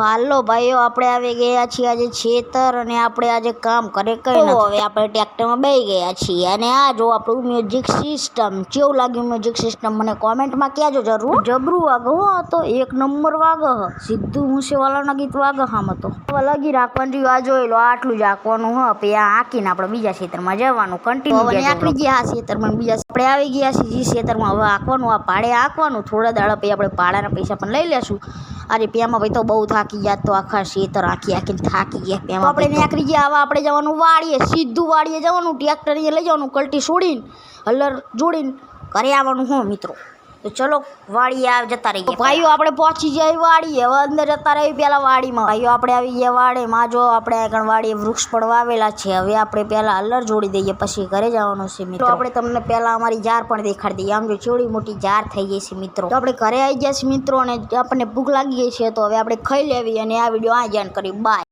હાલો ભાઈઓ, આપણે આવી ગયા છીએ આજે ખેતર અને આપણે આજે કામ કરે કઈ નથી. હવે આપણે ટ્રેક્ટરમાં બેસી ગયા છીએ અને આ જો આપણું મ્યુઝિક સિસ્ટમ કેવું લાગ્યું. મ્યુઝિક સિસ્ટમ મને કોમેન્ટમાં કહેજો જરૂર. જબરું વાગે હો, તો એક નંબર વાગે હ. સિદ્ધુ મૂસેવાલાના ગીત વાગે હામ તો લગી રાખવાનું. આ જોઈ લો, આટલું જ આંકવાનું હ. પછી આ આંકીને આપણે બીજા ખેતરમાં જવાનું કન્ટિન્યુ. હવે આંકડી ગયા આ ખેતરમાં, બીજા આપણે આવી ગયા છીએ જે ખેતરમાં. હવે આંકવાનું, આ પાડે આંકવાનું. થોડા દાડા પછી આપણે પાડાના પૈસા પણ લઈ લેશું. અરે પેમાં ભાઈ તો બહુ થાકી ગયા, તો આખા ખેતર આખીને થાકી ગયા પેમાં. આપણે નીકળી ગયા. હવે આપણે જવાનું વાડીએ, સીધું વાડીએ જવાનું. ટ્રેક્ટર લઈ જવાનું, કલટી છોડીને હલર જોડીને ઘરે આવવાનું હો મિત્રો. તો ચલો વાડીએ જતા રહીએ ભાઈઓ. આપણે પહોંચી જાય વાડીએ. હવે અંદર જતા રહી પહેલાં વાડીમાં. ભાઈઓ આપણે આવી ગયા વાડીમાં. જો આપણે આગળ વાડીએ વૃક્ષ પણ વાવેલા છે. હવે આપણે પહેલાં હલર જોડી દઈએ, પછી ઘરે જવાનું છે મિત્રો. આપણે તમને પહેલાં અમારી જાર પણ દેખાડી દઈએ. આમ જો ચેવડી મોટી જાર થઈ ગઈ છે મિત્રો. તો આપણે ઘરે આવી ગયા છીએ મિત્રો, અને આપણને ભૂખ લાગી ગઈ છે. તો હવે આપણે ખાઈ લેવી અને આ વિડીયો આ જાણ કરી. બાય.